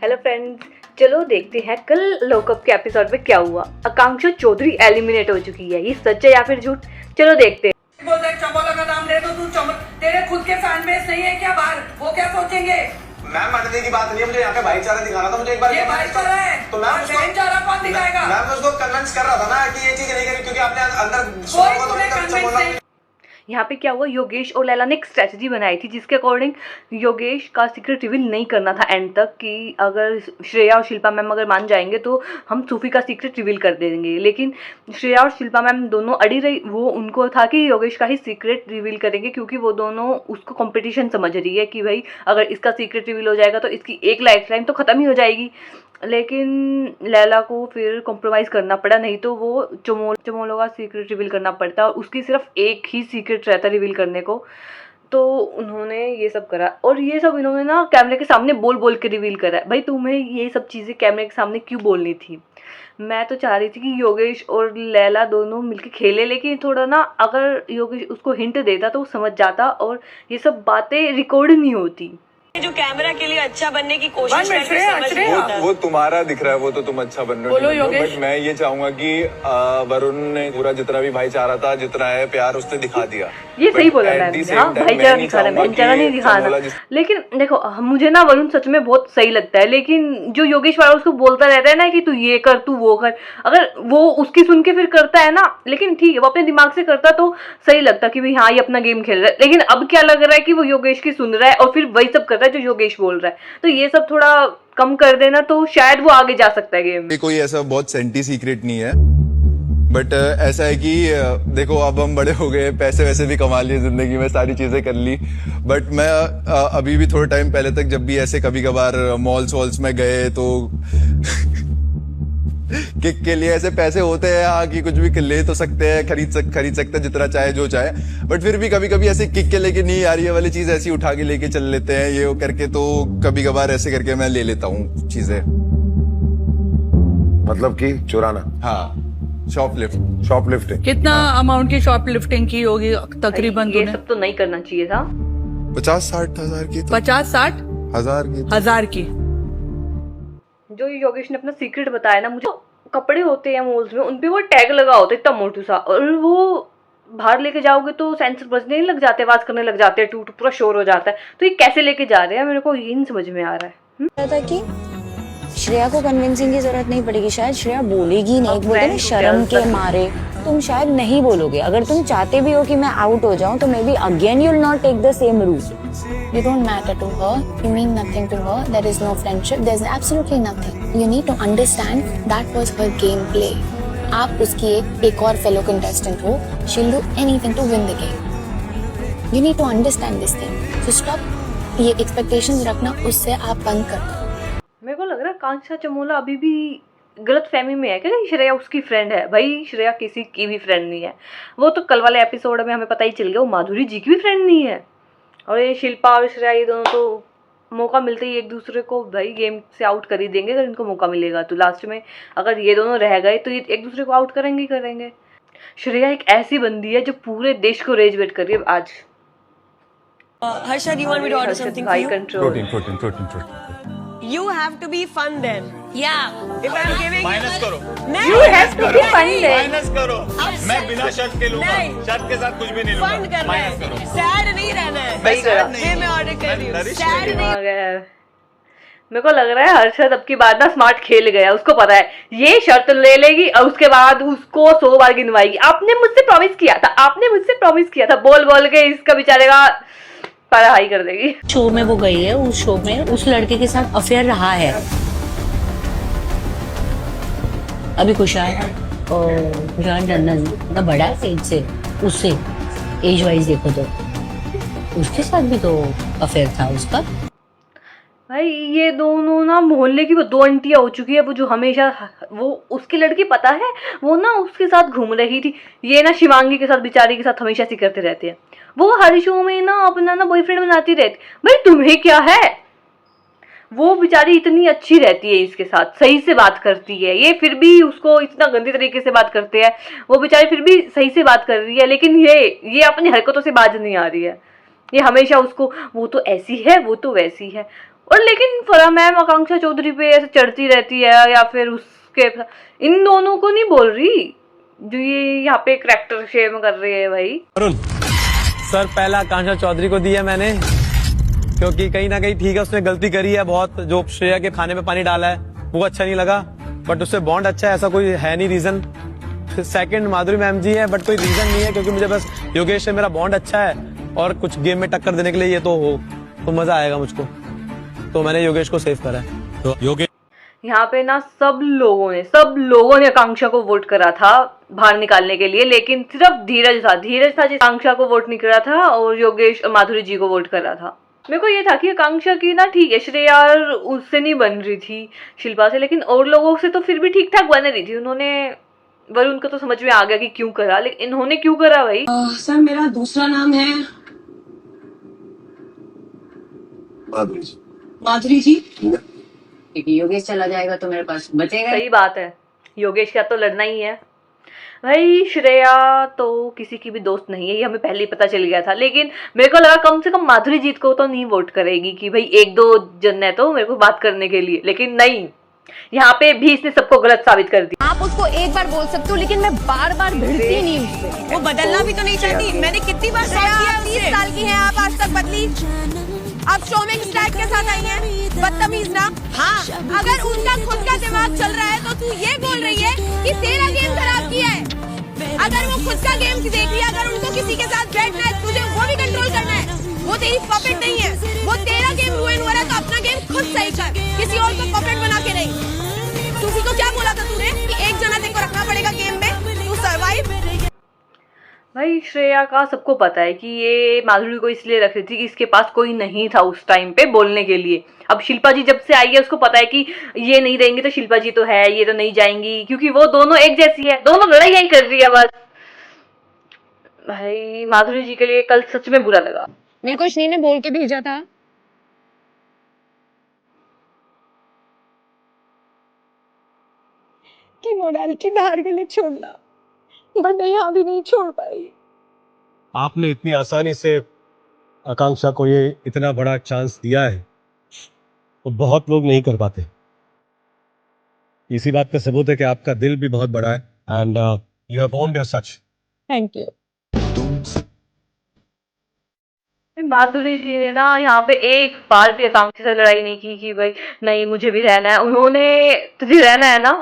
Hello friends, चलो देखते हैं कल लोकअप के एपिसोड में क्या हुआ। आकांक्षा चौधरी एलिमिनेट हो चुकी है। ये सच है या फिर झूठ, चलो देखते हैं। बोलता है चमोला का नाम ले तो तू तेरे खुद के फैन बेस नहीं है क्या बाहर? वो क्या सोचेंगे? मैम मानने की बात नहीं है, मुझे यहाँ पे भाईचारा दिखाना था। मुझे एक बार ये भाईचारा है तो मैम भाईचारा कौन दिखाएगा? मैम उसको कन्विंस कर रहा था ना कि ये चीज नहीं करी, क्योंकि आपने अंदर कोई तुम्हें कन्विंस नहीं। यहाँ पे क्या हुआ, योगेश और लैला ने एक स्ट्रेटजी बनाई थी जिसके अकॉर्डिंग योगेश का सीक्रेट रिवील नहीं करना था एंड तक, कि अगर श्रेया और शिल्पा मैम अगर मान जाएंगे तो हम सूफी का सीक्रेट रिवील कर देंगे। लेकिन श्रेया और शिल्पा मैम दोनों अड़ी रही। वो उनको था कि योगेश का ही सीक्रेट रिवील करेंगे, क्योंकि वो दोनों उसको कंपटीशन समझ रही है कि भाई अगर इसका सीक्रेट रिवील हो जाएगा तो इसकी एक लाइफ लाइन तो ख़त्म ही हो जाएगी। लेकिन लैला को फिर कॉम्प्रोमाइज़ करना पड़ा, नहीं तो वो चमोलों का सीक्रेट रिवील करना पड़ता और उसकी सिर्फ एक ही सीक्रेट रहता रिवील करने को। तो उन्होंने ये सब करा और ये सब इन्होंने ना कैमरे के सामने बोल बोल के रिवील करा। भाई तुम्हें ये सब चीज़ें कैमरे के सामने क्यों बोलनी थी? मैं तो चाह रही थी कि योगेश और लैला दोनों मिलके खेले, लेकिन थोड़ा ना अगर योगेश उसको हिंट देता तो वो समझ जाता और ये सब बातें रिकॉर्ड नहीं होती। जो कैमरा के लिए अच्छा बनने की कोशिश करते हैं, समझ नहीं आता। वो तुम्हारा दिख रहा है, वो तो तुम अच्छा बन रहे हो। बट मैं ये चाहूंगा कि वरुण ने पूरा जितना भी भाईचारा था, जितना है प्यार, उसने दिखा दिया। ये सही बोला मैम, हाँ भाईचारा दिखाना, भाईचारा नहीं दिखाना। लेकिन देखो मुझे ना वरुण सच में बहुत सही लगता है, लेकिन जो योगेश वाला उसको बोलता रहता है ना कि तू ये कर तू वो कर, अगर वो उसकी सुन के फिर करता है ना, लेकिन ठीक है वो अपने दिमाग से करता तो सही लगता कि भाई हाँ ये अपना गेम खेल रहा है। लेकिन अब क्या लग रहा है कि वो योगेश की सुन रहा है और फिर वही सब कर रहा है जो योगेश बोल रहा है। तो ये सब थोड़ा कम कर देना तो शायद वो आगे जा सकता है गेम में। कोई ऐसा बहुत सेंटी सीक्रेट नहीं है, बट ऐसा है कि देखो अब हम बड़े हो गए, पैसे वैसे भी कमा लिए, जिंदगी में सारी चीजें कर ली। बट मैं अभी भी थोड़े टाइम पहले तक जब भी ऐसे कभी कभार मॉल्स वॉल्स में गए तो किक के लिए ऐसे पैसे होते हैं हाँ कि कुछ भी ले तो सकते हैं, खरीद सकते हैं जितना चाहे जो चाहे। बट फिर भी कभी कभी ऐसे किक के लेके नहीं यार ये वाली चीज ऐसी उठा के लेके चल लेते हैं ये वो करके, तो कभी कभार ऐसे करके मैं ले लेता हूँ चीजें। मतलब कि चुराना? हाँ, शॉपलिफ्टिंग। कितना अमाउंट की शॉपलिफ्टिंग की होगी तकरीबन? ये सब तो नहीं करना चाहिए था। 50-60 हजार की, 50-60 हजार की। जो योगेश ने अपना सीक्रेट बताया ना, मुझे कपड़े होते हैं मॉल्स में उनपे वो टैग लगा होता है इतना मोटू सा, और वो बाहर लेके जाओगे तो सेंसर बजने लग जाते हैं, आवाज करने लग जाते हैं, टूट पूरा शोर हो जाता है। तो ये कैसे लेके जा रहे हैं, मेरे को यही नहीं समझ में आ रहा है। था कि श्रेया को कन्विंसिंग की जरूरत नहीं पड़ेगी, शायद श्रेया बोलेगी नहीं, बोलते ना शर्म के मारे तुम शायद नहीं बोलोगे। अगर तुम चाहते भी हो कि मैं आउट हो जाऊं तो maybe again you will not take the same route. You don't matter to her, you mean nothing to her, there is no friendship, there is absolutely nothing. You need to understand that was her game play. आप उसकी एक और fellow contestant हो, she will do anything to win the game. You need to understand this thing, so stop ये expectations रखना, उससे आप बंद कर दो। मेरे को लग रहा है आकांक्षा चमोला अभी भी गलत फहमी में है क्या श्रेया उसकी फ्रेंड है। भाई श्रेया किसी की भी फ्रेंड नहीं है। वो तो कल वाले एपिसोड में हमें पता ही चल गया वो माधुरी जी की भी फ्रेंड नहीं है। और ये शिल्पा और श्रेया ये दोनों तो मौका मिलते ही एक दूसरे को भाई गेम से आउट कर ही देंगे अगर इनको मौका मिलेगा। तो लास्ट में अगर ये दोनों रह गए तो ये एक दूसरे को आउट करेंगे ही करेंगे। श्रेया एक ऐसी बंदी है जो पूरे देश को रेज वेट कर रही है आज। Harsha, do you want me to order something for you? Protein. You have to be fun then. Yeah. If I'm giving minus करो, You have to be fun then. Minus करो। मैं बिना shirt के लूंगा, शर्ट के साथ कुछ भी नहीं फन लूंगा। करना माइनस है, करो। सैड नहीं रहना है। सही करा। ये मैं ऑर्डर कर रही हूँ, सैड नहीं। आ गया है। मेरे को लग रहा है हर्षद अब की बात ना स्मार्ट खेल गया। उसको पता है ये शर्त ले लेगी और उसके बाद उसको 100 बार गिनवाएगी। आपने मुझसे प्रॉमिस किया था, बोल बोल के इसका बेचारे का पारा हाई कर देगी। शो में वो गई है, उस शो में उस लड़के के साथ अफेयर रहा है। अभी खुशहाल टंडन मतलब बड़ा है एज से, उससे एज वाइज देखो तो उसके साथ भी तो अफेयर था उसका। भाई ये दोनों ना मोहल्ले की वो 2 आंटियां हो चुकी है। वो जो हमेशा वो उसकी लड़की पता है वो ना उसके साथ घूम रही थी। ये ना शिवांगी के साथ बेचारी के साथ हमेशा ऐसे करते रहते हैं। वो हर शो में ना अपना ना बॉयफ्रेंड बनाती रहती। भाई तुम्हें क्या है? वो बेचारी इतनी अच्छी रहती है इसके साथ, सही से बात करती है। ये फिर भी उसको इतना गंदी तरीके से बात करते हैं। वो बेचारी फिर भी सही से बात कर रही है, लेकिन ये अपनी हरकतों से बाज नहीं आ रही है। ये हमेशा उसको वो तो ऐसी है वो तो वैसी है। और लेकिन फराह मैम आकांक्षा चौधरी पे ऐसे चढ़ती रहती है, या फिर उसके इन दोनों को नहीं बोल रही जो ये यहाँ पे करैक्टर शेम कर रही है भाई। अरुण सर पहला आकांक्षा चौधरी को दिया मैंने, क्योंकि कहीं ना कहीं ठीक है उसने गलती करी है बहुत, जो श्रेया के खाने में पानी डाला है वो अच्छा नहीं लगा, बट उससे बॉन्ड अच्छा है, ऐसा कोई है नहीं रीजन। सेकंड माधुरी मैम जी है, बट कोई रीजन नहीं है, क्योंकि मुझे बस योगेश से मेरा बॉन्ड अच्छा है और कुछ गेम में टक्कर देने के लिए ये तो हो तो मजा आएगा मुझको, तो मैंने योगेश को सेव करा है। तो योगेश यहाँ पे ना सब लोगों ने आकांक्षा को वोट करा था बाहर निकालने के लिए, लेकिन सिर्फ धीरज था जो आकांक्षा को वोट नहीं करा था और योगेश और माधुरी जी को वोट करा था। मेरे को ये था कि आकांक्षा की ना ठीक है श्रेया उससे नहीं बन रही थी शिल्पा से, लेकिन और लोगों से तो फिर भी ठीक ठाक बन रही थी। उन्होंने वरुण को तो समझ में आ गया कि क्यों करा, लेकिन इन्होंने क्यों करा भाई? सर मेरा दूसरा नाम है माधुरी जी। योगेश चला जाएगा तो मेरे पास बचेगा। सही बात है, योगेश का तो लड़ना ही है भाई। श्रेया तो किसी की भी दोस्त नहीं है, ये हमें पहले ही पता चल गया था, लेकिन मेरे को लगा कम से कम माधुरी जीत को तो नहीं वोट करेगी कि भाई एक दो जन है तो मेरे को बात करने के लिए, लेकिन नहीं, यहाँ पे भी इसने सबको गलत साबित कर दिया। आप उसको एक बार बोल सकते हो, लेकिन मैं बार बार भिड़ती नहीं उससे। वो बदलना भी तो नहीं चाहती। मैंने कितनी बार कहा 30 साल की हैं आप, आज तक बदली। आप शो में स्टैट के साथ आई हैं, बदतमीज ना। हाँ, अगर उनका खुद का दिमाग चल रहा है तो तू ये बोल रही है कि तेरा गेम खराब किया है। अगर वो खुद का गेम देख लिया, अगर उनको किसी के साथ बैठना है तुझे वो भी कंट्रोल करना है, वो तेरी पपेट नहीं है। वो तेरा गेम रुइन हो रहा है तो अपना गेम खुद सही कर, किसी और को पपेट बना के नहीं। तुझे को क्या बोला था तूने कि एक जना तेरे को रखना पड़ेगा गेम में, तू सर्वाइव। भाई श्रेया का सबको पता है कि ये माधुरी को इसलिए रख रही थी कि इसके पास कोई नहीं था उस टाइम पे बोलने के लिए। अब शिल्पा जी जब से आई है उसको पता है कि ये नहीं रहेंगे तो शिल्पा जी तो है, ये तो नहीं जाएंगी, क्योंकि वो दोनों एक जैसी है, दोनों लड़ाई ही कर रही है बस। भाई माधुरी जी के लिए कल सच में बुरा लगा। मेरे को श्री ने बोल के भेजा था कि मोडालिटी बाहर के लिए छोड़ना, बट मैं यहाँ भी नहीं छोड़ पाई। आपने इतनी आसानी से आकांक्षा को ये इतना बड़ा चांस दिया है तो बहुत लोग नहीं कर पाते। इसी बात का सबूत है कि आपका दिल भी बहुत बड़ा है and you have owned your such. Thank you. Madhuri ji ने ना यहाँ पे एक बार भी आकांक्षा से लड़ाई नहीं की कि भाई नहीं मुझे भी रहना है। उन्होंने तुझे रहना है ना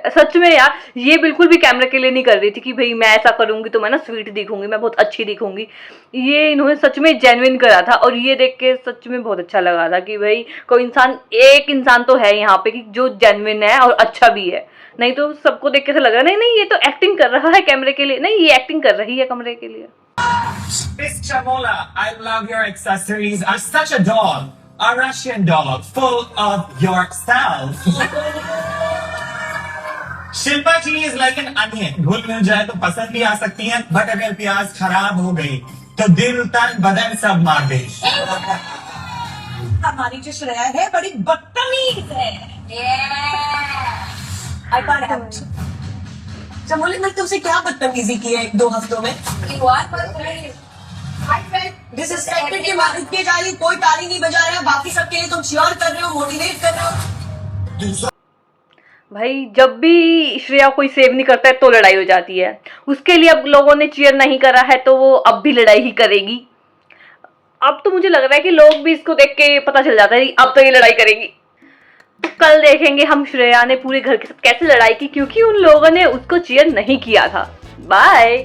सच में यार, ये बिल्कुल भी कैमरे के लिए नहीं कर रही थी कि भाई मैं ऐसा करूंगी तो मैं ना स्वीट दिखूंगी, मैं बहुत अच्छी दिखूंगी। ये इन्होंने सच में जेन्युइन करा था और ये देख के सच में बहुत अच्छा लगा था कि भाई कोई इंसान, एक इंसान तो है यहाँ पे कि जो जेन्युइन है और अच्छा भी है। नहीं तो सबको देख के ऐसा लग रहा है नहीं ये तो एक्टिंग कर रहा है कैमरे के लिए, नहीं ये एक्टिंग कर rही है कैमरे के लिए। Miss Chamola, I love your accessories. Are such a dog, a Russian dog, full of yourself. Shilpa ji is like an onion. घुल मिल जाए तो पसंद भी आ सकती है, बट अगर प्याज खराब हो गई तो दिल तन बदन सब मार दे। हमारी जो श्रेया है बड़ी बदतमीज है। I can't have it. Chamoli ने तुमसे क्या बदतमीजी की है 2 हफ्तों में? डिसरिस्पेक्टेड के मारूफ किए जा रही, कोई ताली नहीं बजा रहा, बाकी सबके लिए तुम श्योर कर रहे हो, मोटिवेट कर रहे हो। भाई जब भी श्रेया कोई सेव नहीं करता है तो लड़ाई हो जाती है। उसके लिए अब लोगों ने चीयर नहीं करा है तो वो अब भी लड़ाई ही करेगी। अब तो मुझे लग रहा है कि लोग भी इसको देख के पता चल जाता है अब तो ये लड़ाई करेगी। तो कल देखेंगे हम श्रेया ने पूरे घर के साथ कैसे लड़ाई की, क्योंकि उन लोगों ने उसको चीयर नहीं किया था। बाय।